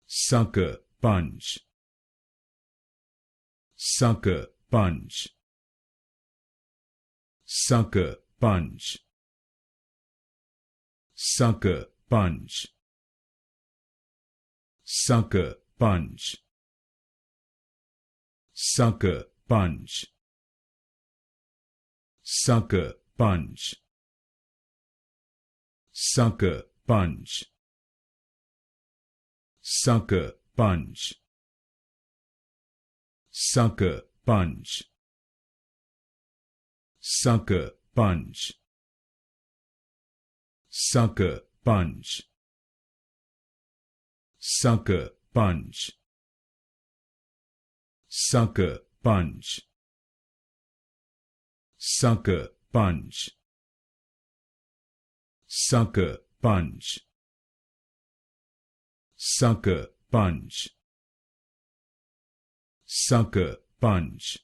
sucker punch, sucker punch, sucker punch, sucker punch, sucker punch, sucker punch, sucker punch, sucker punch, sucker punch, sucker punch, sucker punch, sucker punch, sucker punch, sucker punch, sucker punch, sucker punch, sucker punch, sucker punch,